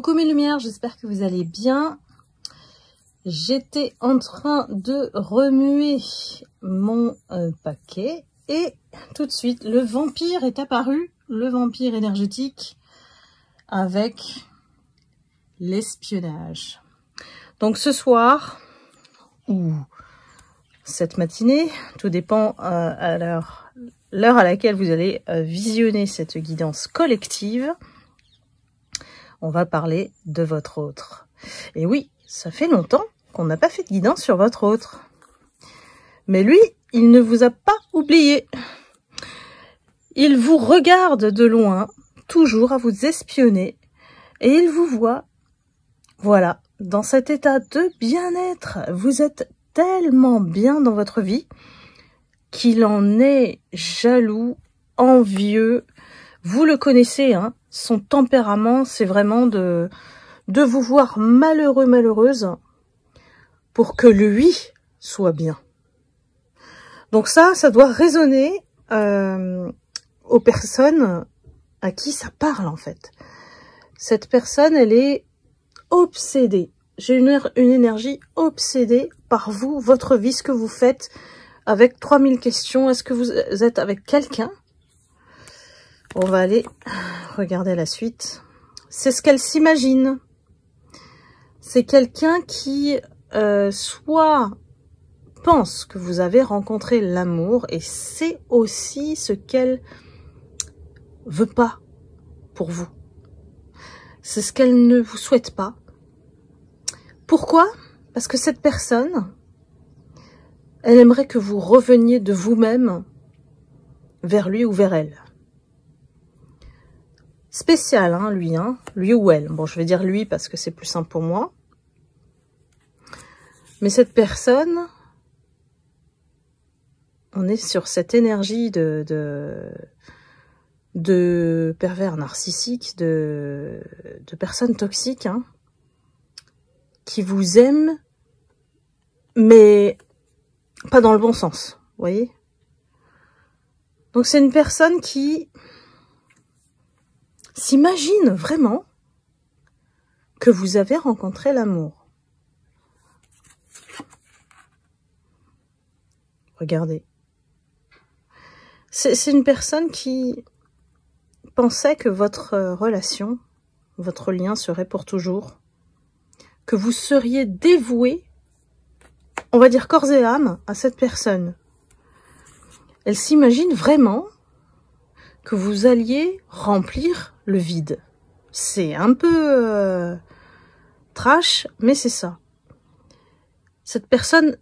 Coucou mes lumières, j'espère que vous allez bien. J'étais en train de remuer mon paquet et tout de suite le vampire est apparu, le vampire énergétique avec l'espionnage. Donc ce soir ou cette matinée, tout dépend à l'heure à laquelle vous allez visionner cette guidance collective, on va parler de votre autre. Et oui, ça fait longtemps qu'on n'a pas fait de guidance sur votre autre. Mais lui, il ne vous a pas oublié. Il vous regarde de loin, toujours à vous espionner, et il vous voit, voilà, dans cet état de bien-être. Vous êtes tellement bien dans votre vie qu'il en est jaloux, envieux. Vous le connaissez, hein, son tempérament, c'est vraiment de vous voir malheureux, malheureuse, pour que lui soit bien. Donc ça doit résonner aux personnes à qui ça parle, en fait. Cette personne, elle est obsédée. J'ai une énergie obsédée par vous, votre vie, ce que vous faites, avec 3000 questions. Est-ce que vous êtes avec quelqu'un? On va aller regarder la suite. C'est ce qu'elle s'imagine. C'est quelqu'un qui soit pense que vous avez rencontré l'amour, et c'est aussi ce qu'elle veut pas pour vous. C'est ce qu'elle ne vous souhaite pas. Pourquoi? Parce que cette personne, elle aimerait que vous reveniez de vous-même vers lui ou vers elle. Spécial, hein, lui ou elle. Bon, je vais dire lui parce que c'est plus simple pour moi. Mais cette personne, on est sur cette énergie de pervers narcissiques, de personnes toxiques, hein, qui vous aiment, mais pas dans le bon sens, vous voyez. Donc c'est une personne qui s'imagine vraiment que vous avez rencontré l'amour. Regardez. C'est une personne qui pensait que votre relation, votre lien serait pour toujours, que vous seriez dévoué, on va dire corps et âme, à cette personne. Elle s'imagine vraiment que vous alliez remplir le vide. C'est un peu trash, mais c'est ça. Cette personne,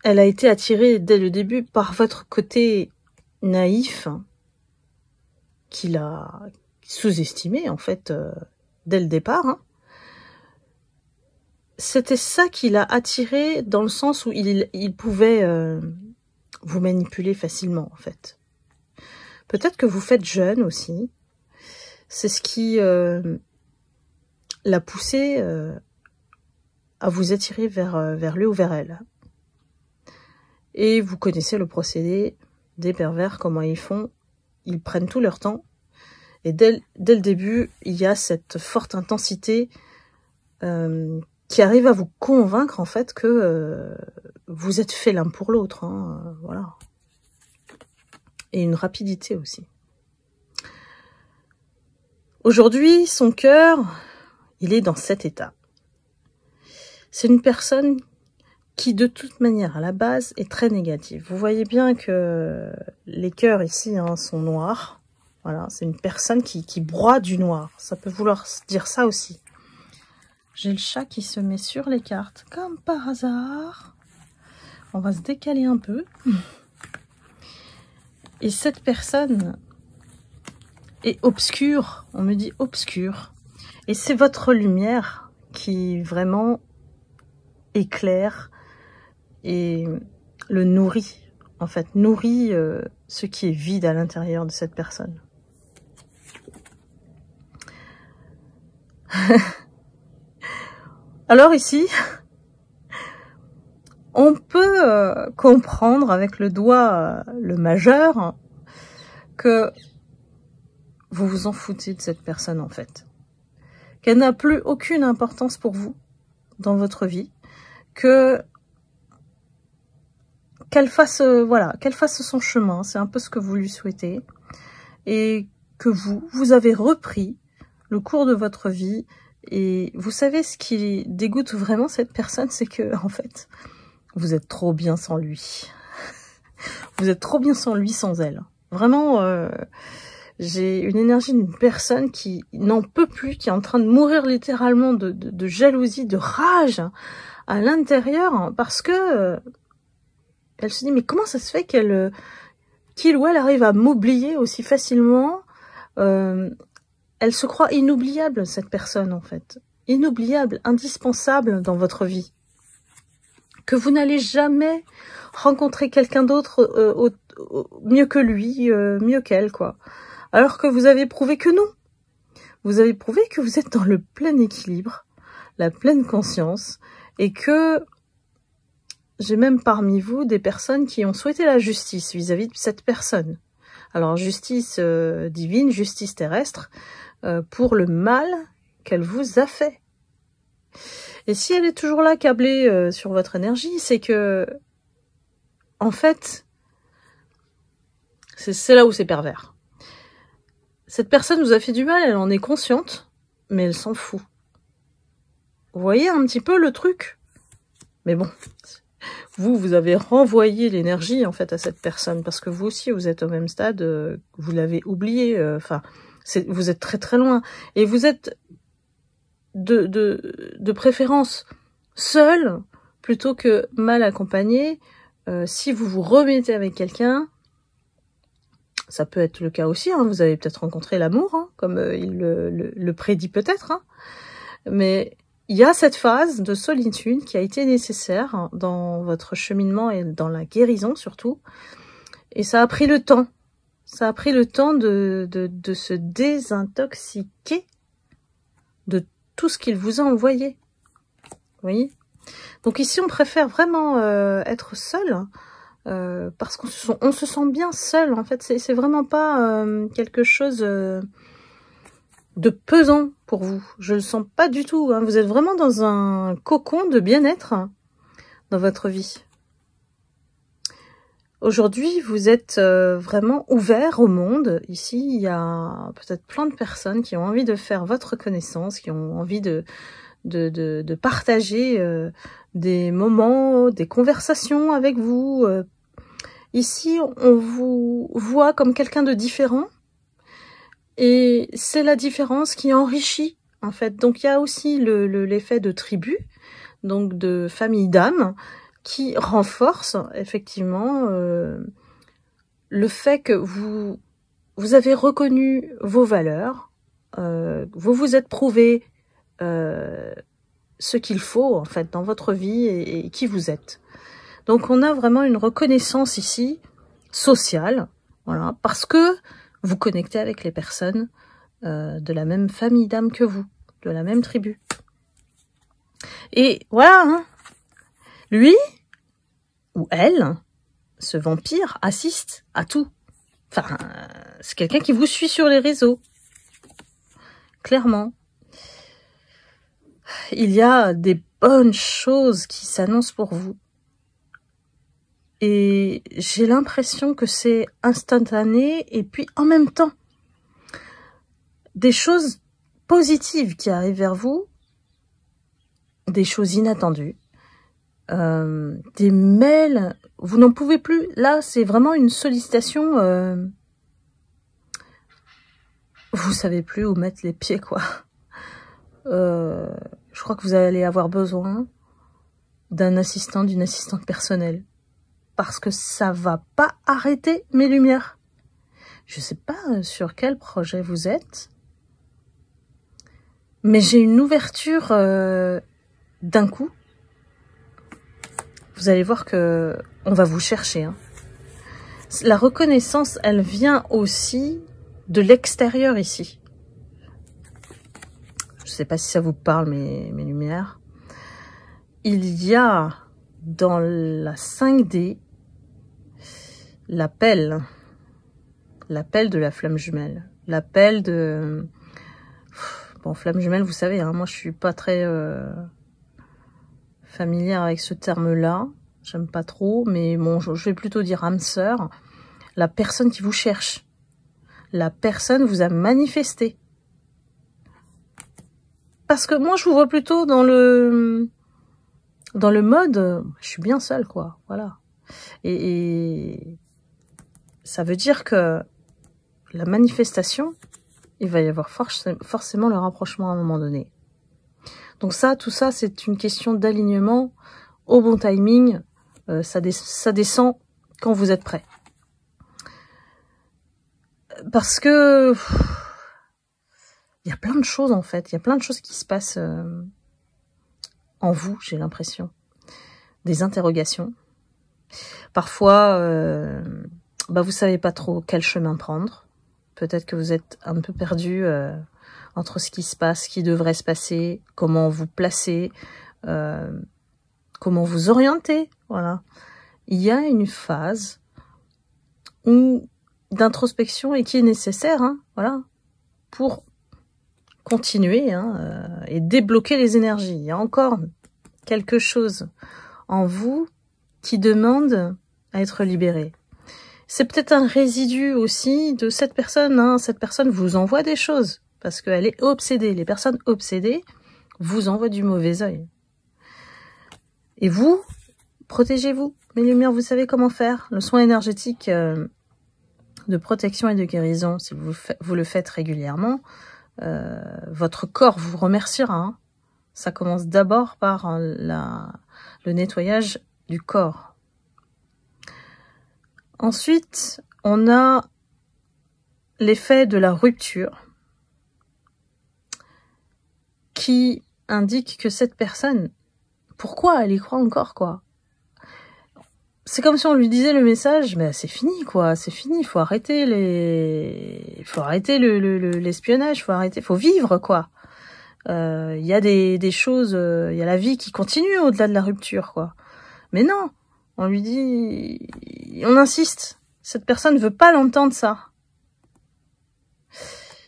elle a été attirée dès le début par votre côté naïf, qu'il a sous-estimé en fait dès le départ. Hein. C'était ça qui l'a attiré dans le sens où il pouvait vous manipuler facilement en fait. Peut-être que vous faites jeune aussi. C'est ce qui l'a poussé à vous attirer vers lui ou vers elle. Et vous connaissez le procédé des pervers, comment ils font. Ils prennent tout leur temps. Et dès le début, il y a cette forte intensité qui arrive à vous convaincre en fait que vous êtes fait l'un pour l'autre. Hein, voilà. Et une rapidité aussi. Aujourd'hui, son cœur, il est dans cet état. C'est une personne qui, de toute manière, à la base, est très négative. Vous voyez bien que les cœurs ici hein, sont noirs. Voilà, c'est une personne qui broie du noir. Ça peut vouloir dire ça aussi. J'ai le chat qui se met sur les cartes, comme par hasard. On va se décaler un peu. Et cette personne est obscure, on me dit obscure. Et c'est votre lumière qui vraiment éclaire et le nourrit, en fait, nourrit ce qui est vide à l'intérieur de cette personne. Alors ici, on peut comprendre avec le doigt, le majeur, que vous vous en foutez de cette personne en fait. qu'elle n'a plus aucune importance pour vous dans votre vie, que qu'elle fasse voilà, qu'elle fasse son chemin, c'est un peu ce que vous lui souhaitez, et que vous avez repris le cours de votre vie. Et vous savez ce qui dégoûte vraiment cette personne, c'est que en fait, vous êtes trop bien sans lui. Vous êtes trop bien sans lui, sans elle. Vraiment, j'ai une énergie d'une personne qui n'en peut plus, qui est en train de mourir littéralement de jalousie, de rage à l'intérieur, parce que elle se dit, mais comment ça se fait qu'il ou elle arrive à m'oublier aussi facilement? Elle se croit inoubliable, cette personne, en fait. Inoubliable, indispensable dans votre vie. Que vous n'allez jamais rencontrer quelqu'un d'autre mieux que lui, mieux qu'elle, quoi. Alors que vous avez prouvé que non. Vous avez prouvé que vous êtes dans le plein équilibre, la pleine conscience, et que j'ai même parmi vous des personnes qui ont souhaité la justice vis-à-vis de cette personne. Alors, justice divine, justice terrestre, pour le mal qu'elle vous a fait. Et si elle est toujours là, câblée sur votre énergie, c'est que, en fait, c'est là où c'est pervers. Cette personne vous a fait du mal, elle en est consciente, mais elle s'en fout. Vous voyez un petit peu le truc? Mais bon, vous avez renvoyé l'énergie, en fait, à cette personne, parce que vous aussi, vous êtes au même stade, vous l'avez oublié, enfin, vous êtes très très loin, et vous êtes de préférence seul, plutôt que mal accompagné. Si vous vous remettez avec quelqu'un, ça peut être le cas aussi, hein, vous avez peut-être rencontré l'amour, hein, comme il le prédit peut-être, hein, mais il y a cette phase de solitude qui a été nécessaire dans votre cheminement et dans la guérison surtout, et ça a pris le temps. Ça a pris le temps de se désintoxiquer de tout ce qu'il vous a envoyé. Vous voyez? Donc ici, on préfère vraiment être seul, parce qu'on se sent bien seul. En fait, c'est vraiment pas quelque chose de pesant pour vous. Je le sens pas du tout, hein. Vous êtes vraiment dans un cocon de bien-être dans votre vie. Aujourd'hui, vous êtes vraiment ouvert au monde. Ici, il y a peut-être plein de personnes qui ont envie de faire votre connaissance, qui ont envie de partager des moments, des conversations avec vous. Ici, on vous voit comme quelqu'un de différent. Et c'est la différence qui enrichit, en fait. Donc, il y a aussi l'effet de tribu, donc de famille d'âme, qui renforce effectivement le fait que vous avez reconnu vos valeurs, vous vous êtes prouvé ce qu'il faut en fait dans votre vie et qui vous êtes. Donc on a vraiment une reconnaissance ici sociale, voilà, parce que vous connectez avec les personnes de la même famille d'âme que vous, de la même tribu. Et voilà, hein, lui ou elle, ce vampire, assiste à tout. Enfin, c'est quelqu'un qui vous suit sur les réseaux. Clairement. Il y a des bonnes choses qui s'annoncent pour vous. Et j'ai l'impression que c'est instantané et puis en même temps, des choses positives qui arrivent vers vous, des choses inattendues. Des mails, vous n'en pouvez plus. Là, c'est vraiment une sollicitation. Vous savez plus où mettre les pieds, quoi. Je crois que vous allez avoir besoin d'un assistant, d'une assistante personnelle, parce que ça va pas arrêter mes lumières. Je sais pas sur quel projet vous êtes, mais j'ai une ouverture d'un coup. Vous allez voir que on va vous chercher, hein. La reconnaissance, elle vient aussi de l'extérieur ici. Je ne sais pas si ça vous parle, mes lumières. Il y a dans la 5D l'appel de la flamme jumelle, l'appel de... Bon, flamme jumelle, vous savez, hein, moi je suis pas très familière avec ce terme-là. J'aime pas trop, mais bon, je vais plutôt dire âme sœur. La personne qui vous cherche. La personne vous a manifesté. Parce que moi, je vous vois plutôt dans le mode, je suis bien seule, quoi. Voilà. Et ça veut dire que la manifestation, il va y avoir forcément le rapprochement à un moment donné. Donc ça, tout ça, c'est une question d'alignement au bon timing. Ça descend quand vous êtes prêt. Parce que il y a plein de choses en fait. Il y a plein de choses qui se passent en vous, j'ai l'impression. Des interrogations. Parfois, vous savez pas trop quel chemin prendre. Peut-être que vous êtes un peu perdu entre ce qui se passe, ce qui devrait se passer, comment vous placer, comment vous orienter. Voilà. Il y a une phase d'introspection et qui est nécessaire, hein, voilà, pour continuer et débloquer les énergies. Il y a encore quelque chose en vous qui demande à être libéré. C'est peut-être un résidu aussi de cette personne. Hein. Cette personne vous envoie des choses parce qu'elle est obsédée. Les personnes obsédées vous envoient du mauvais œil. Et vous, protégez-vous. Mes lumières, vous savez comment faire. Le soin énergétique de protection et de guérison, si vous le faites régulièrement, votre corps vous remerciera. Hein. Ça commence d'abord par le nettoyage du corps. Ensuite, on a l'effet de la rupture qui indique que cette personne, pourquoi elle y croit encore, quoi? C'est comme si on lui disait le message, mais c'est fini, quoi, c'est fini, faut arrêter l'espionnage, faut vivre, quoi. Il y a des choses, il y a la vie qui continue au-delà de la rupture, quoi. Mais non, on lui dit, on insiste. Cette personne ne veut pas l'entendre, ça.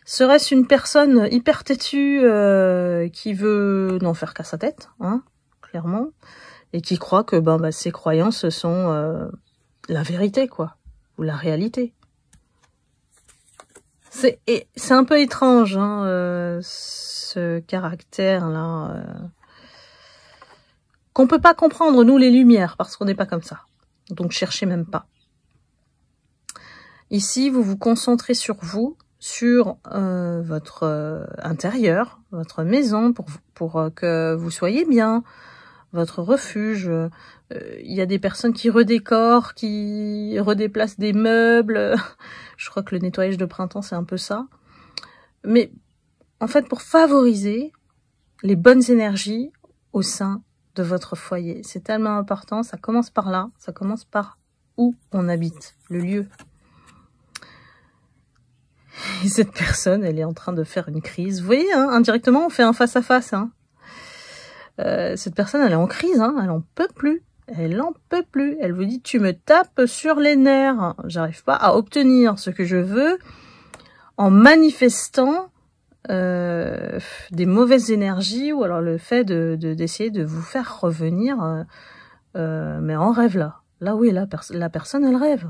Serait-ce une personne hyper têtue qui veut n'en faire qu'à sa tête, hein, clairement, et qui croit que ses croyances sont la vérité, quoi, ou la réalité. C'est un peu étrange, hein, ce caractère-là. Qu'on peut pas comprendre, nous, les lumières, parce qu'on n'est pas comme ça. Donc, cherchez même pas. Ici, vous vous concentrez sur vous, sur votre intérieur, votre maison, pour que vous soyez bien, votre refuge. Il y a des personnes qui redécorent, qui redéplacent des meubles. Je crois que le nettoyage de printemps, c'est un peu ça. Mais, en fait, pour favoriser les bonnes énergies au sein de votre foyer. C'est tellement important, ça commence par là, ça commence par où on habite, le lieu. Et cette personne, elle est en train de faire une crise. Vous voyez, hein, indirectement, on fait un face-à-face. Hein. Cette personne, elle est en crise, hein, elle en peut plus. Elle en peut plus. Elle vous dit, tu me tapes sur les nerfs. J'arrive pas à obtenir ce que je veux en manifestant des mauvaises énergies ou alors le fait d'essayer de vous faire revenir mais en rêve là oui, la personne elle rêve,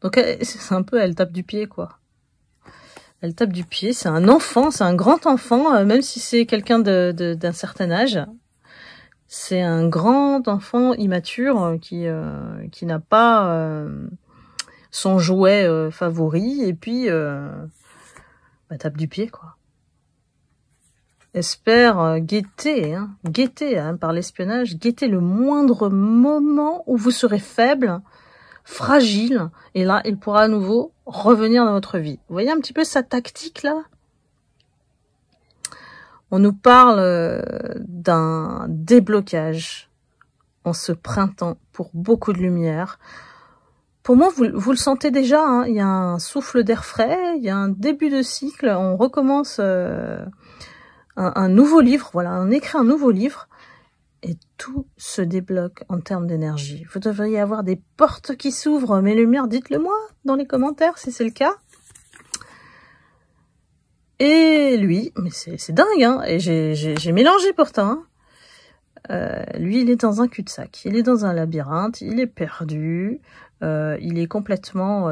donc c'est un peu, elle tape du pied, quoi. Elle tape du pied, c'est un enfant, c'est un grand enfant, même si c'est quelqu'un d'un certain âge, c'est un grand enfant immature qui n'a pas son jouet favori, et puis tape du pied, quoi. Espère guetter par l'espionnage, guetter le moindre moment où vous serez faible, fragile, et là, il pourra à nouveau revenir dans votre vie. Vous voyez un petit peu sa tactique, là? On nous parle d'un déblocage en ce printemps pour beaucoup de lumière. Pour moi, vous le sentez déjà, hein, il y a un souffle d'air frais, il y a un début de cycle, on recommence un nouveau livre, voilà, on écrit un nouveau livre, et tout se débloque en termes d'énergie. Vous devriez avoir des portes qui s'ouvrent, mes lumières, dites-le moi dans les commentaires si c'est le cas. Et lui, mais c'est dingue, hein, et j'ai mélangé pourtant, hein. Lui, il est dans un cul-de-sac, il est dans un labyrinthe, il est perdu, il est complètement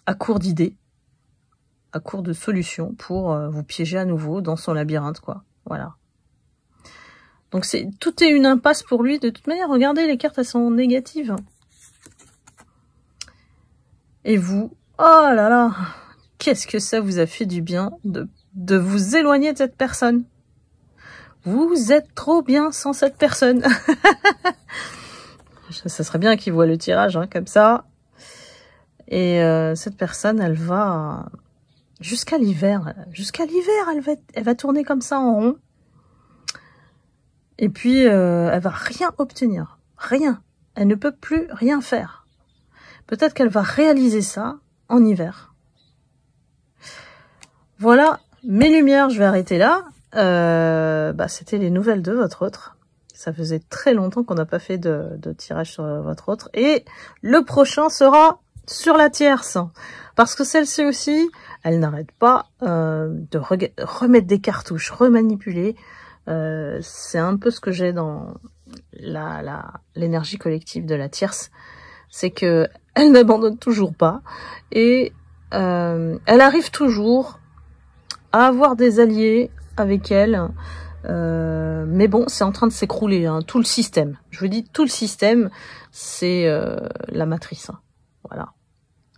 à court d'idées, à court de solutions pour vous piéger à nouveau dans son labyrinthe, quoi. Voilà. Donc tout est une impasse pour lui. De toute manière, regardez, les cartes, elles sont négatives. Et vous, oh là là, qu'est-ce que ça vous a fait du bien de vous éloigner de cette personne. Vous êtes trop bien sans cette personne. Ça serait bien qu'il voit le tirage, hein, comme ça. Et cette personne, elle va jusqu'à l'hiver. Jusqu'à l'hiver, elle va tourner comme ça en rond. Et puis, elle va rien obtenir. Rien. Elle ne peut plus rien faire. Peut-être qu'elle va réaliser ça en hiver. Voilà mes lumières. Je vais arrêter là. C'était les nouvelles de votre autre. Ça faisait très longtemps qu'on n'a pas fait de tirage sur votre autre. Et le prochain sera sur la tierce. Parce que celle-ci aussi, elle n'arrête pas de remettre des cartouches, remanipuler. C'est un peu ce que j'ai dans l'énergie collective de la tierce. C'est que elle n'abandonne toujours pas. Et elle arrive toujours à avoir des alliés avec elle. Mais bon, c'est en train de s'écrouler, hein, tout le système. Je vous dis, tout le système, c'est la matrice. Hein. Voilà.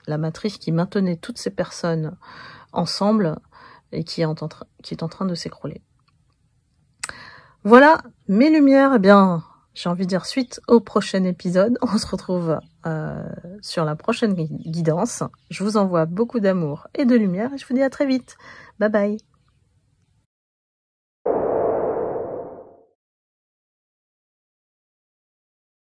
La matrice qui maintenait toutes ces personnes ensemble et qui est en train de s'écrouler. Voilà mes lumières. Eh bien, j'ai envie de dire suite au prochain épisode. On se retrouve sur la prochaine guidance. Je vous envoie beaucoup d'amour et de lumière et je vous dis à très vite. Bye bye.